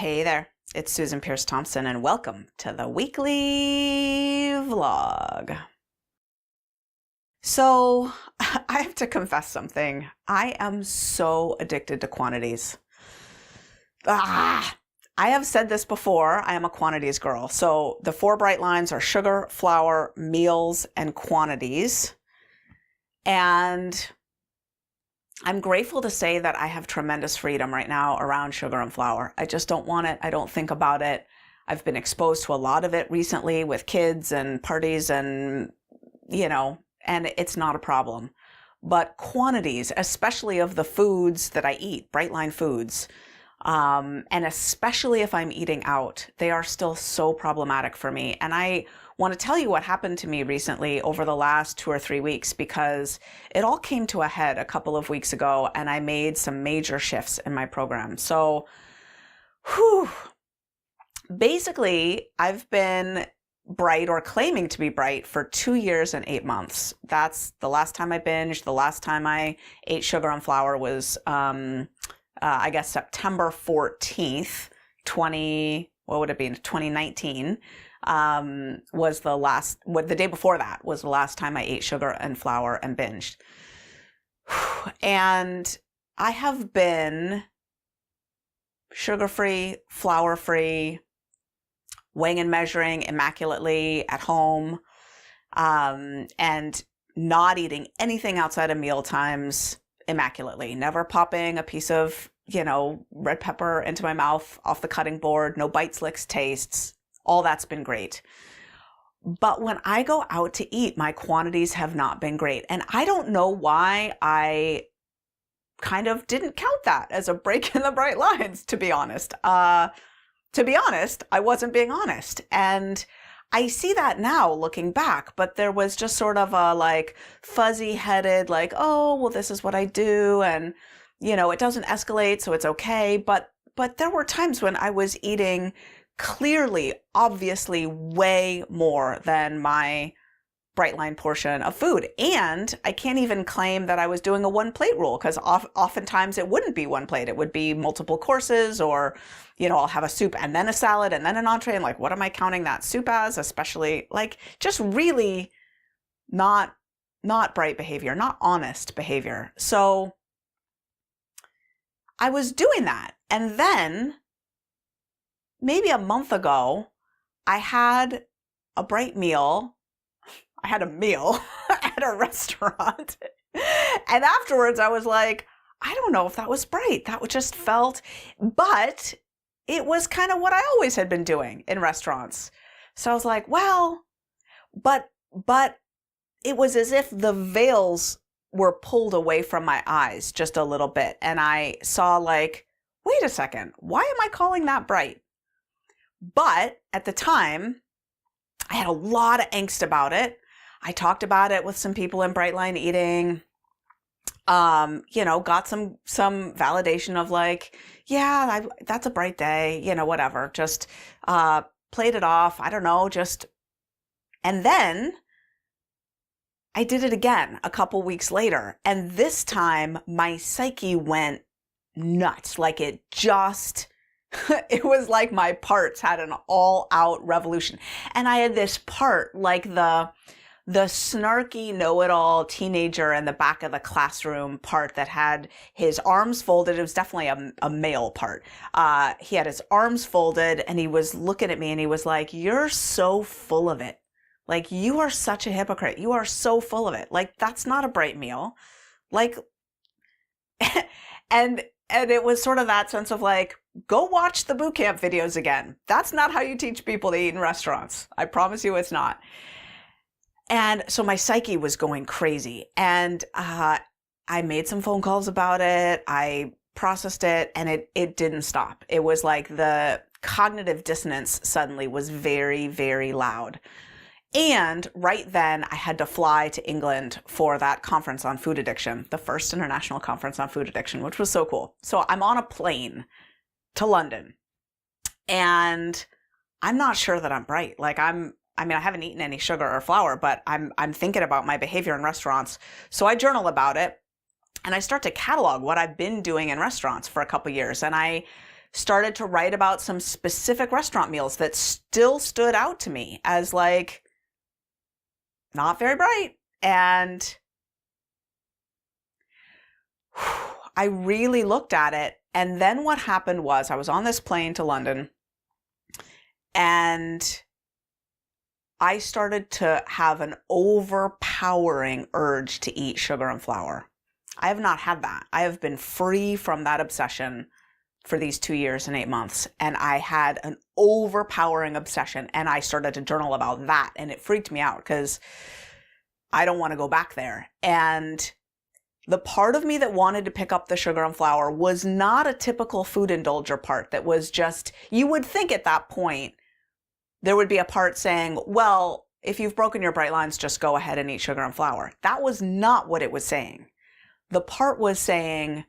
Hey there, it's Susan Pierce Thompson, and welcome to the weekly vlog. So, I have to confess something. I am so addicted to quantities. I have said this before, I am a quantities girl. So, the four bright lines are sugar, flour, meals, and quantities. And I'm grateful to say that I have tremendous freedom right now around sugar and flour. I just don't want it. I don't think about it. I've been exposed to a lot of it recently with kids and parties and, and it's not a problem. But quantities, especially of the foods that I eat, bright line foods, and especially if I'm eating out, they are still so problematic for me. And I want to tell you what happened to me recently over the last 2 or 3 weeks, because it all came to a head a couple of weeks ago and I made some major shifts in my program. So, basically, I've been bright or claiming to be bright for 2 years and 8 months. That's the last time I binged. The last time I ate sugar and flour was, I guess, September 14th, 2019. Was the day before that was the last time I ate sugar and flour and binged. And I have been sugar-free, flour-free, weighing and measuring immaculately at home, and not eating anything outside of meal times immaculately, never popping a piece of, red pepper into my mouth off the cutting board, no bites, licks, tastes. All that's been great. But when I go out to eat, my quantities have not been great. And I don't know why I kind of didn't count that as a break in the bright lines, to be honest. I wasn't being honest. And I see that now looking back, but there was just sort of a fuzzy headed, oh, well, this is what I do. And, it doesn't escalate, so it's okay. But there were times when I was eating clearly, obviously, way more than my bright line portion of food. And I can't even claim that I was doing a one plate rule, because oftentimes it wouldn't be one plate. It would be multiple courses, or, I'll have a soup and then a salad and then an entree. And what am I counting that soup as? Especially just really not bright behavior, not honest behavior. So I was doing that. And then maybe a month ago, I had a bright meal. I had a meal at a restaurant. And afterwards, I was like, I don't know if that was bright. That just felt, but it was kind of what I always had been doing in restaurants. So I was like, well, but it was as if the veils were pulled away from my eyes just a little bit. And I saw wait a second, why am I calling that bright? But at the time, I had a lot of angst about it. I talked about it with some people in Brightline Eating, got some validation of that's a bright day, whatever. Just played it off. I don't know, and then I did it again a couple weeks later. And this time my psyche went nuts. It was like my parts had an all-out revolution. And I had this part, the snarky know-it-all teenager in the back of the classroom part that had his arms folded. It was definitely a male part. He had his arms folded and he was looking at me and he was like, "You're so full of it. You are such a hypocrite. You are so full of it. That's not a bright meal." And it was sort of that sense of go watch the boot camp videos again. That's not how you teach people to eat in restaurants. I promise you it's not. And so my psyche was going crazy. And I made some phone calls about it. I processed it and it didn't stop. It was the cognitive dissonance suddenly was very, very loud. And right then I had to fly to England for that conference on food addiction, the first international conference on food addiction, which was so cool. So I'm on a plane to London and I'm not sure that I'm bright. I haven't eaten any sugar or flour, but I'm thinking about my behavior in restaurants. So I journal about it and I start to catalog what I've been doing in restaurants for a couple years. And I started to write about some specific restaurant meals that still stood out to me as like not very bright. And I really looked at it. And then what happened was I was on this plane to London and I started to have an overpowering urge to eat sugar and flour. I have not had that. I have been free from that obsession for these 2 years and 8 months. And I had an overpowering obsession and I started to journal about that. And it freaked me out because I don't want to go back there. And the part of me that wanted to pick up the sugar and flour was not a typical food indulger part that was just, you would think at that point, there would be a part saying, well, if you've broken your bright lines, just go ahead and eat sugar and flour. That was not what it was saying. The part was saying,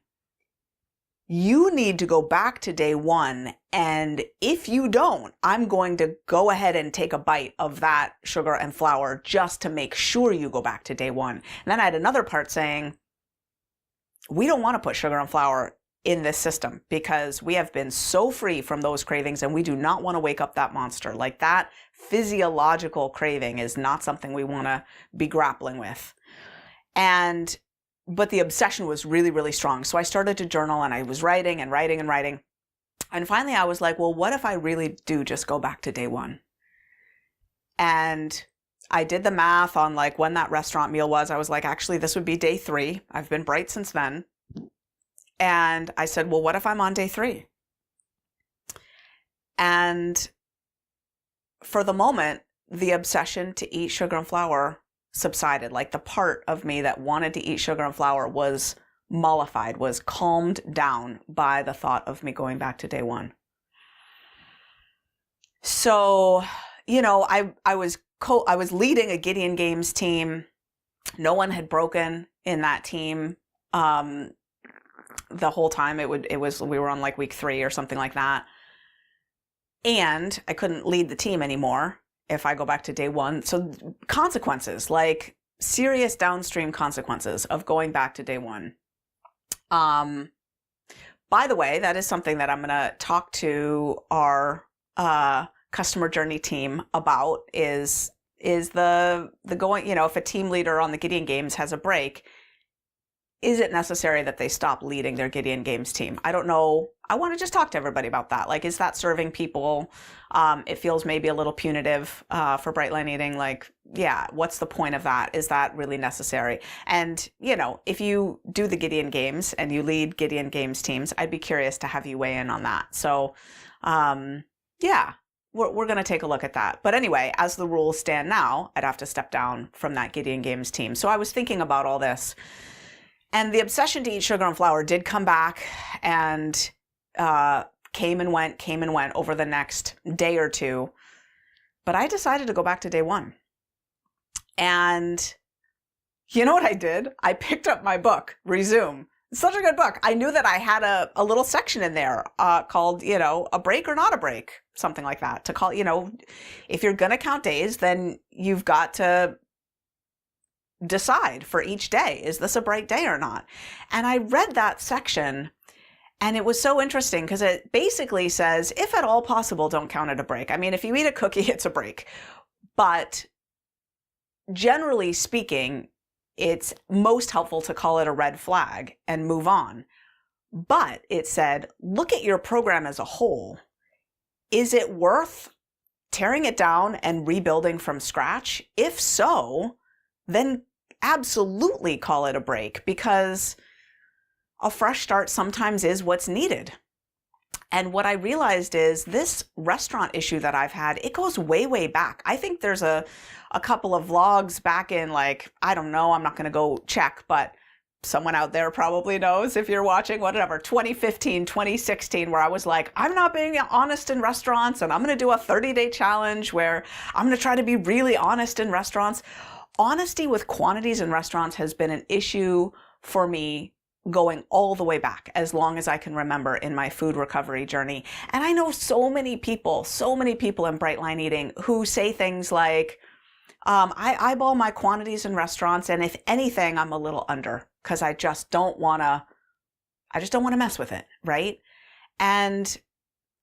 you need to go back to day one. And if you don't, I'm going to go ahead and take a bite of that sugar and flour just to make sure you go back to day one. And then I had another part saying, we don't want to put sugar and flour in this system because we have been so free from those cravings and we do not want to wake up that monster. Like that physiological craving is not something we want to be grappling with. But the obsession was really, really strong. So I started to journal and I was writing and writing and writing. And finally I was like, well, what if I really do just go back to day one? And I did the math on like when that restaurant meal was. I was like, actually, this would be day 3. I've been bright since then. And I said, well, what if I'm on day 3? And for the moment, the obsession to eat sugar and flour subsided. Like the part of me that wanted to eat sugar and flour was mollified, was calmed down by the thought of me going back to day 1. So, I was leading a Gideon Games team. No one had broken in that team the whole time. We were on like week 3 or something like that. And I couldn't lead the team anymore if I go back to day 1. So consequences, like serious downstream consequences of going back to day 1. By the way, that is something that I'm going to talk to our customer journey team about is the going, if a team leader on the Gideon Games has a break, is it necessary that they stop leading their Gideon Games team? I don't know. I want to just talk to everybody about that. Like, is that serving people? It feels maybe a little punitive for bright line eating. Like, yeah, what's the point of that? Is that really necessary? And, if you do the Gideon Games and you lead Gideon Games teams, I'd be curious to have you weigh in on that. So, yeah. We're going to take a look at that. But anyway, as the rules stand now, I'd have to step down from that Gideon Games team. So I was thinking about all this. And the obsession to eat sugar and flour did come back and came and went over the next day or two. But I decided to go back to day 1. And you know what I did? I picked up my book, Resume. It's such a good book. I knew that I had a little section in there called, a break or not a break, something like that. To call, if you're going to count days, then you've got to decide for each day, is this a bright day or not? And I read that section and it was so interesting because it basically says, if at all possible, don't count it a break. I mean, if you eat a cookie, it's a break. But generally speaking, it's most helpful to call it a red flag and move on. But it said, look at your program as a whole. Is it worth tearing it down and rebuilding from scratch? If so, then absolutely call it a break, because a fresh start sometimes is what's needed. And what I realized is this restaurant issue that I've had, it goes way, way back. I think there's a couple of vlogs back in, like, I don't know, I'm not going to go check, but someone out there probably knows if you're watching, whatever, 2015, 2016, where I was like, I'm not being honest in restaurants and I'm going to do a 30-day challenge where I'm going to try to be really honest in restaurants. Honesty with quantities in restaurants has been an issue for me going all the way back, as long as I can remember in my food recovery journey. And I know so many people in bright line eating who say things like, I eyeball my quantities in restaurants, and if anything, I'm a little under because I just don't want to mess with it, right? And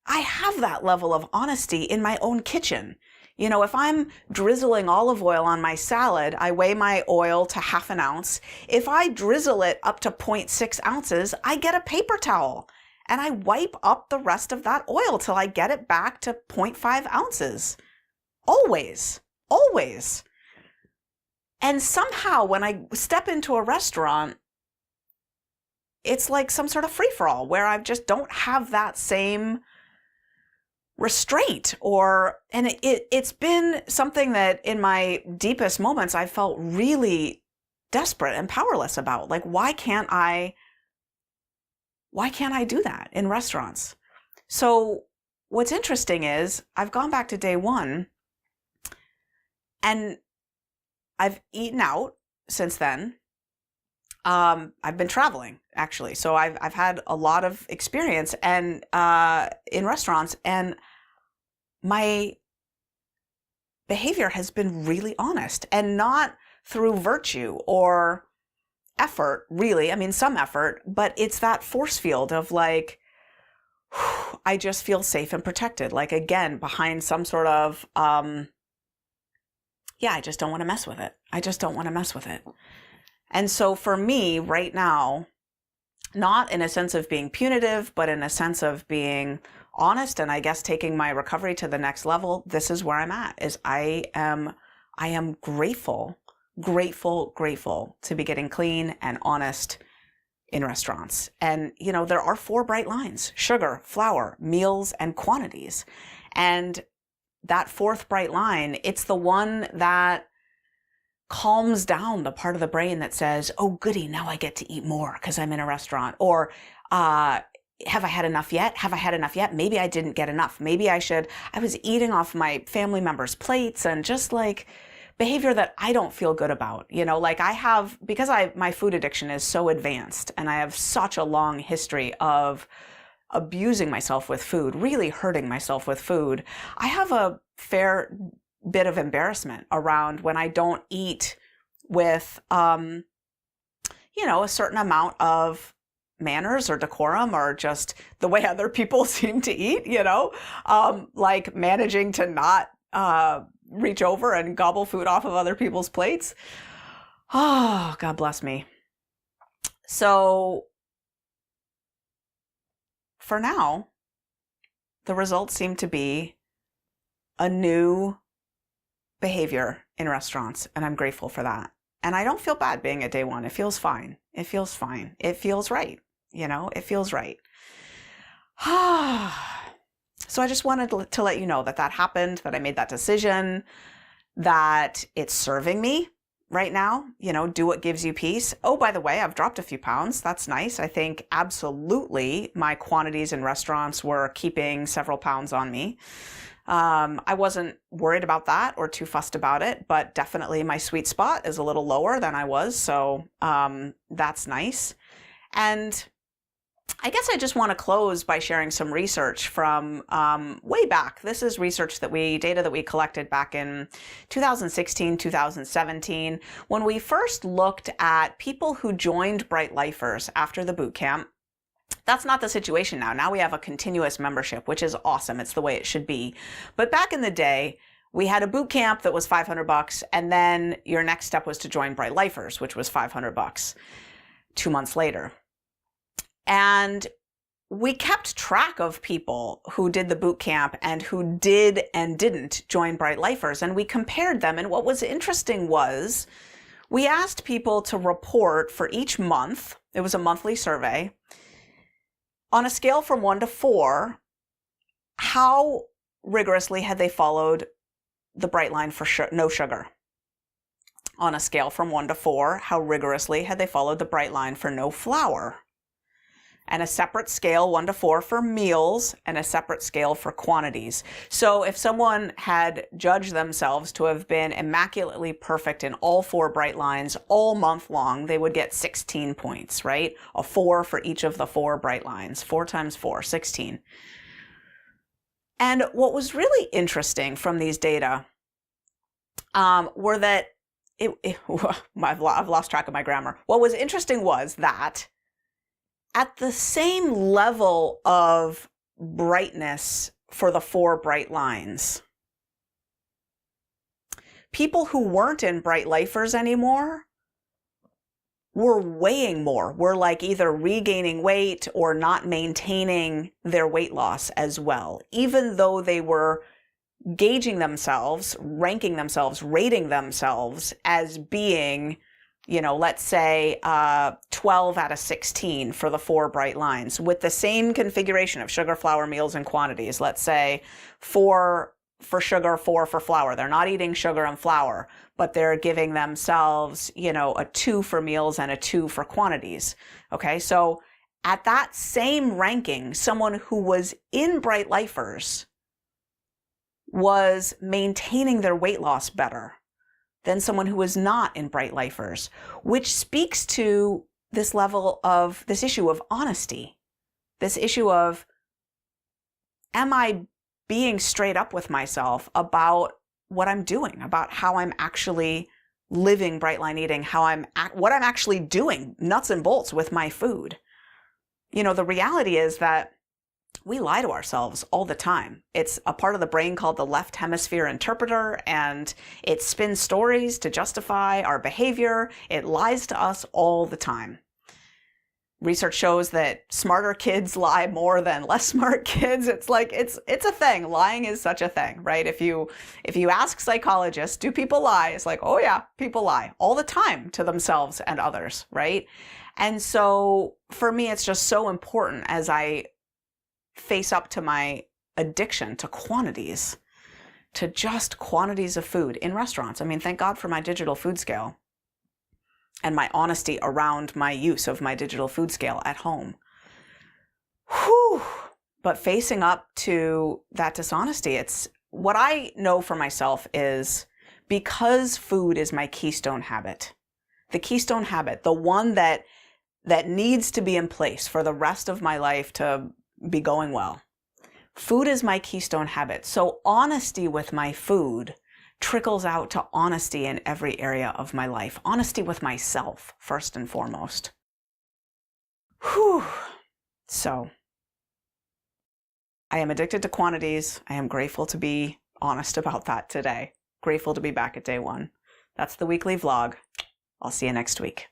I have that level of honesty in my own kitchen. If I'm drizzling olive oil on my salad, I weigh my oil to half an ounce. If I drizzle it up to 0.6 ounces, I get a paper towel and I wipe up the rest of that oil till I get it back to 0.5 ounces. Always, always. And somehow when I step into a restaurant, it's like some sort of free-for-all where I just don't have that same restraint and it's been something that in my deepest moments I felt really desperate and powerless about. Like, why can't I do that in restaurants? So what's interesting is I've gone back to day one and I've eaten out since then. I've been traveling actually. So I've had a lot of experience and in restaurants, and my behavior has been really honest and not through virtue or effort, really. I mean, some effort, but it's that force field of like, I just feel safe and protected. Like, again, behind some sort of, I just don't want to mess with it. I just don't want to mess with it. And so for me right now, not in a sense of being punitive, but in a sense of being honest and I guess taking my recovery to the next level, this is where I'm at, is I am grateful to be getting clean and honest in restaurants. And, there are 4 bright lines: sugar, flour, meals, and quantities. And that 4th bright line, it's the one that calms down the part of the brain that says, oh, goody, now I get to eat more because I'm in a restaurant. Or, have I had enough yet? Have I had enough yet? Maybe I didn't get enough. Maybe I was eating off my family members' plates and just like behavior that I don't feel good about. Like because my food addiction is so advanced and I have such a long history of abusing myself with food, really hurting myself with food. I have a fair bit of embarrassment around when I don't eat with, a certain amount of manners or decorum or just the way other people seem to eat, like managing to not reach over and gobble food off of other people's plates. Oh, God bless me. So for now, the results seem to be a new behavior in restaurants, and I'm grateful for that. And I don't feel bad being at day one. It feels fine. It feels fine. It feels right. It feels right. So I just wanted to let you know that happened, that I made that decision, that it's serving me right now. Do what gives you peace. Oh, by the way, I've dropped a few pounds. That's nice. I think absolutely my quantities in restaurants were keeping several pounds on me. I wasn't worried about that or too fussed about it, but definitely my sweet spot is a little lower than I was. So that's nice. And I guess I just want to close by sharing some research from way back. This is data that we collected back in 2016, 2017, when we first looked at people who joined Bright Lifers after the boot camp. That's not the situation now. Now we have a continuous membership, which is awesome. It's the way it should be. But back in the day, we had a boot camp that was $500, and then your next step was to join Bright Lifers, which was $500 2 months later. And we kept track of people who did the boot camp and who did and didn't join Bright Lifers, and we compared them. And what was interesting was we asked people to report for each month. It was a monthly survey. On a scale from 1 to 4, how rigorously had they followed the bright line for no sugar? On a scale from 1 to 4, how rigorously had they followed the bright line for no flour? And a separate scale, 1 to 4, for meals, and a separate scale for quantities. So if someone had judged themselves to have been immaculately perfect in all 4 bright lines all month long, they would get 16 points, right? A 4 for each of the 4 bright lines. 4 times 4, 16. And what was really interesting from these data were that I've lost track of my grammar. What was interesting was that at the same level of brightness for the 4 bright lines. People who weren't in bright lifers anymore were weighing more, were like either regaining weight or not maintaining their weight loss as well, even though they were gauging themselves, ranking themselves, rating themselves as being, let's say 12 out of 16 for the 4 bright lines with the same configuration of sugar, flour, meals, and quantities. Let's say 4 for sugar, 4 for flour. They're not eating sugar and flour, but they're giving themselves, a 2 for meals and a 2 for quantities. Okay, so at that same ranking, someone who was in bright lifers was maintaining their weight loss better than someone who was not in bright lifers, which speaks to this issue of honesty, this issue of, am I being straight up with myself about what I'm doing, about how I'm actually living bright line eating, what I'm actually doing, nuts and bolts with my food. The reality is that we lie to ourselves all the time. It's a part of the brain called the left hemisphere interpreter, and it spins stories to justify our behavior. It lies to us all the time. Research shows that smarter kids lie more than less smart kids. It's a thing. Lying is such a thing, right? If you ask psychologists, do people lie? It's like, oh yeah, people lie all the time to themselves and others, right? And so for me, it's just so important as I face up to my addiction to quantities, to just quantities of food in restaurants. I mean, thank God for my digital food scale and my honesty around my use of my digital food scale at home. Whew. But facing up to that dishonesty, it's what I know for myself is, because food is my keystone habit, the one that needs to be in place for the rest of my life to be going well. Food is my keystone habit. So honesty with my food trickles out to honesty in every area of my life. Honesty with myself, first and foremost. Whew. So I am addicted to quantities. I am grateful to be honest about that today. Grateful to be back at day 1. That's the weekly vlog. I'll see you next week.